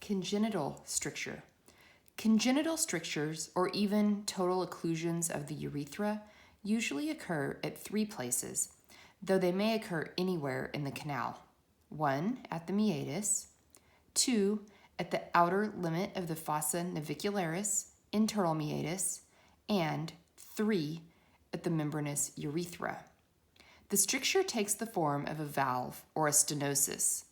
Congenital stricture. Congenital strictures, or even total occlusions of the urethra, usually occur at 3 places, though they may occur anywhere in the canal. 1, at the meatus, 2, at the outer limit of the fossa navicularis, internal meatus, and 3, at the membranous urethra. The stricture takes the form of a valve or a stenosis.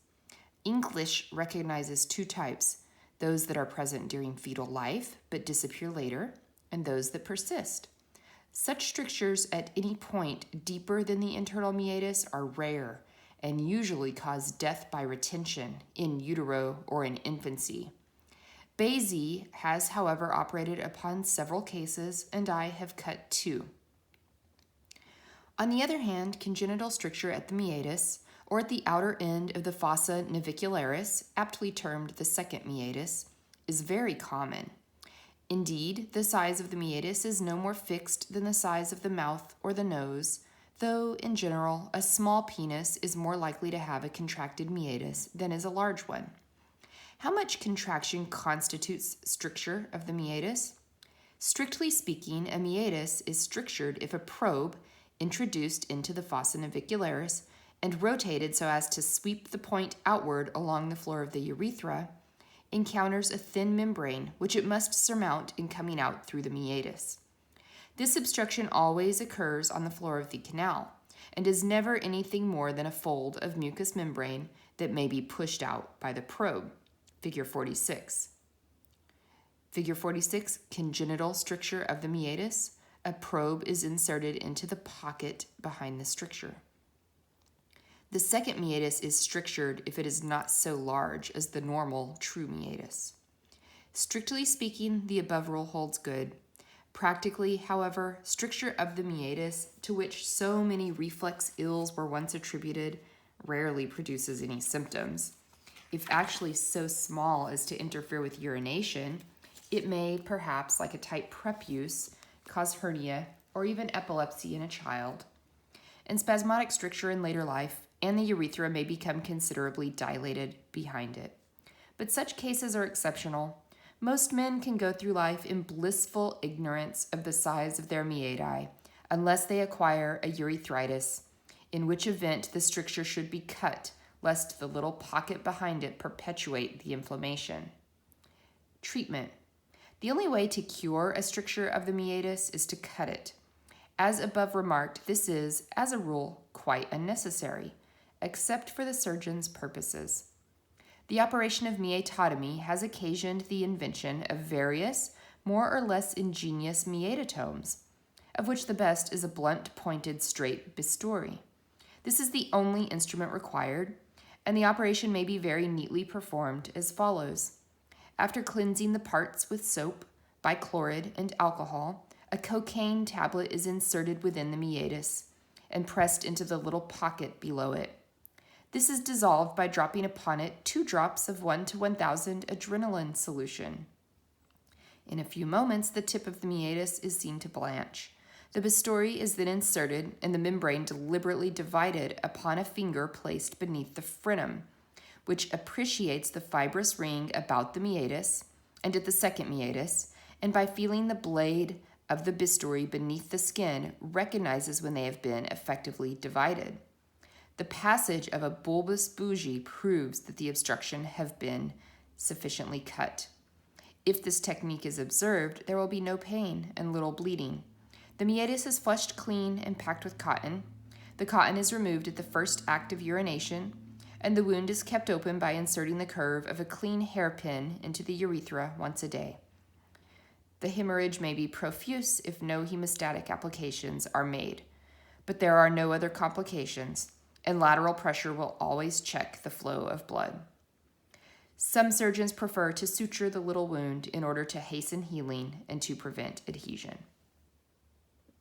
English recognizes 2 types, those that are present during fetal life but disappear later, and those that persist. Such strictures at any point deeper than the internal meatus are rare and usually cause death by retention in utero or in infancy. Basie has, however, operated upon several cases, and I have cut 2. On the other hand, congenital stricture at the meatus, or at the outer end of the fossa navicularis, aptly termed the second meatus, is very common. Indeed, the size of the meatus is no more fixed than the size of the mouth or the nose, though, in general, a small penis is more likely to have a contracted meatus than is a large one. How much contraction constitutes stricture of the meatus? Strictly speaking, a meatus is strictured if a probe, introduced into the fossa navicularis and rotated so as to sweep the point outward along the floor of the urethra, encounters a thin membrane which it must surmount in coming out through the meatus. This obstruction always occurs on the floor of the canal and is never anything more than a fold of mucous membrane that may be pushed out by the probe. Figure 46. Figure 46, congenital stricture of the meatus. A probe is inserted into the pocket behind the stricture. The second meatus is strictured if it is not so large as the normal true meatus. Strictly speaking, the above rule holds good. Practically, however, stricture of the meatus, to which so many reflex ills were once attributed, rarely produces any symptoms. If actually so small as to interfere with urination, it may, perhaps like a tight prepuce, cause hernia or even epilepsy in a child. And spasmodic stricture in later life, and the urethra may become considerably dilated behind it. But such cases are exceptional. Most men can go through life in blissful ignorance of the size of their meati, unless they acquire a urethritis, in which event the stricture should be cut, lest the little pocket behind it perpetuate the inflammation. Treatment. The only way to cure a stricture of the meatus is to cut it. As above remarked, this is, as a rule, quite unnecessary, except for the surgeon's purposes. The operation of meatotomy has occasioned the invention of various, more or less ingenious meatotomes, of which the best is a blunt-pointed straight bistoury. This is the only instrument required, and the operation may be very neatly performed as follows. After cleansing the parts with soap, bichlorid, and alcohol, a cocaine tablet is inserted within the meatus and pressed into the little pocket below it. This is dissolved by dropping upon it 2 drops of 1 to 1,000 adrenaline solution. In a few moments, the tip of the meatus is seen to blanch. The bistoury is then inserted and the membrane deliberately divided upon a finger placed beneath the frenum, which appreciates the fibrous ring about the meatus and at the second meatus, and by feeling the blade of the bistoury beneath the skin, recognizes when they have been effectively divided. The passage of a bulbous bougie proves that the obstruction have been sufficiently cut. If this technique is observed, there will be no pain and little bleeding. The meatus is flushed clean and packed with cotton. The cotton is removed at the first act of urination, and the wound is kept open by inserting the curve of a clean hairpin into the urethra once a day. The hemorrhage may be profuse if no hemostatic applications are made, but there are no other complications, and lateral pressure will always check the flow of blood. Some surgeons prefer to suture the little wound in order to hasten healing and to prevent adhesion.